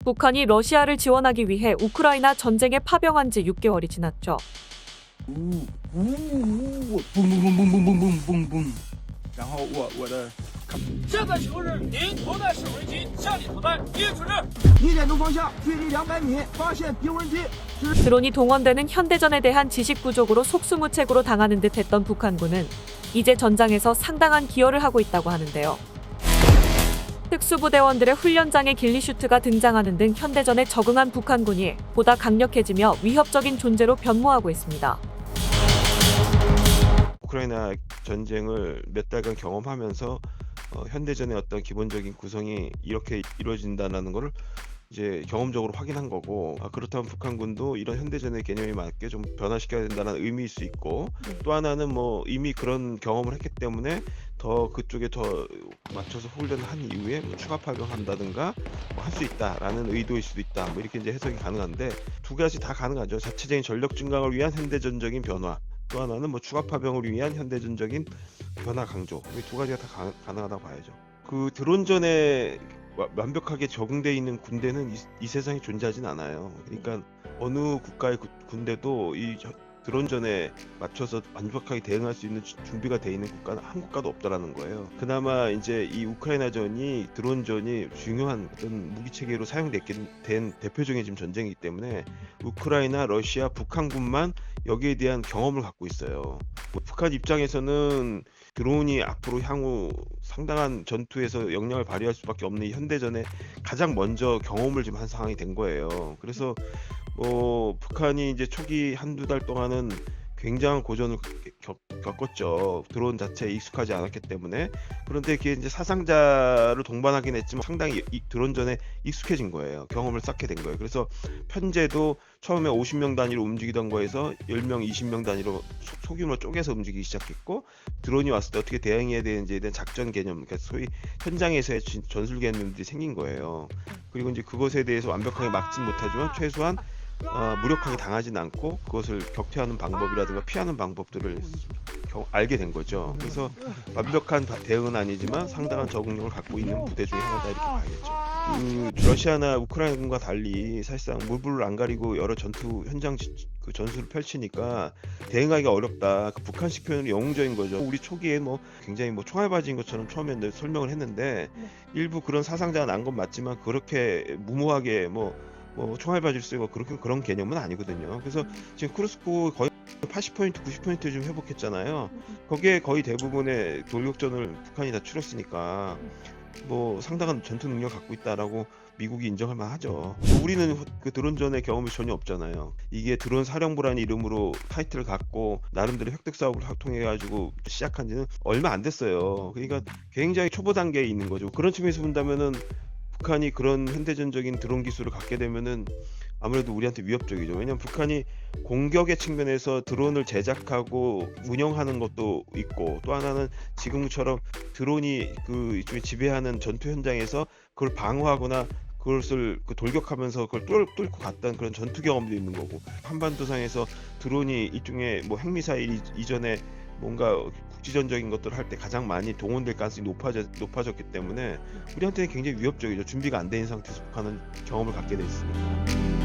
북한이 러시아를 지원하기 위해 우크라이나 전쟁에 파병한 지 6개월이 지났죠. 现在请示您投弹式围击向你投弹，一指令。1点钟方向，距离200米，发现敌无人机。 드론이 동원되는 현대전에 대한 지식 부족으로 속수무책으로 당하는 듯했던 북한군은 이제 전장에서 상당한 기여를 하고 있다고 하는데요. 특수부대원들의 훈련장에 길리슈트가 등장하는 등 현대전에 적응한 북한군이 보다 강력해지며 위협적인 존재로 변모하고 있습니다. 우크라이나 전쟁을 몇 달간 경험하면서 현대전의 어떤 기본적인 구성이 이렇게 이루어진다는 것을 이제 경험적으로 확인한 거고, 그렇다면 북한군도 이런 현대전의 개념에 맞게 좀 변화시켜야 된다는 의미일 수 있고, 또 하나는 뭐 이미 그런 경험을 했기 때문에 더 그쪽에 더 맞춰서 훈련을 한 이후에 뭐 추가 파병한다든가 뭐 할 수 있다라는 의도일 수도 있다, 뭐 이렇게 이제 해석이 가능한데, 두 가지 다 가능하죠. 자체적인 전력 증강을 위한 현대전적인 변화, 또 하나는 뭐 추가 파병을 위한 현대전적인 변화 강조, 이 두 가지가 다 가능하다고 봐야죠. 그 드론전에 완벽하게 적응되어 있는 군대는 이 세상에 존재하진 않아요. 그러니까 어느 국가의 군대도 이 드론전에 맞춰서 완벽하게 대응할 수 있는 준비가 되어 있는 국가는 한 국가도 없다라는 거예요. 그나마 이제 이 우크라이나전이 드론전이 중요한 어떤 무기 체계로 사용된 대표적인 지금 전쟁이기 때문에 우크라이나, 러시아, 북한군만 여기에 대한 경험을 갖고 있어요. 북한 입장에서는 드론이 앞으로 향후 상당한 전투에서 역량을 발휘할 수밖에 없는 이 현대전에 가장 먼저 경험을 지금 한 상황이 된 거예요. 그래서 북한이 이제 초기 한두 달 동안은 굉장한 고전을 겪었죠. 드론 자체에 익숙하지 않았기 때문에. 그런데 그게 이제 사상자를 동반하긴 했지만 상당히 이 드론전에 익숙해진 거예요. 경험을 쌓게 된 거예요. 그래서 편제도 처음에 50명 단위로 움직이던 거에서 10명, 20명 단위로 소규모로 쪼개서 움직이기 시작했고, 드론이 왔을 때 어떻게 대응해야 되는지에 대한 작전 개념, 그러니까 소위 현장에서의 전술 개념들이 생긴 거예요. 그리고 이제 그것에 대해서 완벽하게 막진 못하지만 최소한 무력하게 당하진 않고 그것을 격퇴하는 방법이라든가 피하는 방법들을 알게 된 거죠. 그래서 완벽한 대응은 아니지만 상당한 적응력을 갖고 있는 부대 중에 하나다, 이렇게 봐야겠죠. 러시아나 우크라이나군과 달리 사실상 물불을 안 가리고 여러 전투 현장 그 전술을 펼치니까 대응하기가 어렵다. 그 북한식 표현은 영웅적인 거죠. 우리 초기에 뭐 굉장히 뭐 총알바지인 것처럼 처음에 설명을 했는데, 일부 그런 사상자가 난 건 맞지만 그렇게 무모하게 뭐 총알바지를 쓰고 그런 개념은 아니거든요. 그래서 지금 쿠르스크 거의 80포인트, 90포인트 좀 회복했잖아요. 거기에 거의 대부분의 돌격전을 북한이 다 치렀으니까 뭐 상당한 전투 능력을 갖고 있다라고 미국이 인정할 만하죠. 우리는 그 드론전의 경험이 전혀 없잖아요. 이게 드론 사령부라는 이름으로 타이틀을 갖고 나름대로 획득 사업을 통해 가지고 시작한 지는 얼마 안 됐어요. 그러니까 굉장히 초보 단계에 있는 거죠. 그런 측면에서 본다면은 북한이 그런 현대전적인 드론 기술을 갖게 되면은 아무래도 우리한테 위협적이죠. 왜냐하면 북한이 공격의 측면에서 드론을 제작하고 운영하는 것도 있고, 또 하나는 지금처럼 드론이 그 일종의 지배하는 전투 현장에서 그걸 방어하거나 그것을 돌격하면서 그걸 뚫고 갔던 그런 전투 경험도 있는 거고, 한반도상에서 드론이 일종의 뭐 핵미사일 이전에 뭔가 국지전적인 것들을 할 때 가장 많이 동원될 가능성이 높아졌기 때문에 우리한테는 굉장히 위협적이죠. 준비가 안 된 상태에서 북한은 경험을 갖게 돼 있습니다.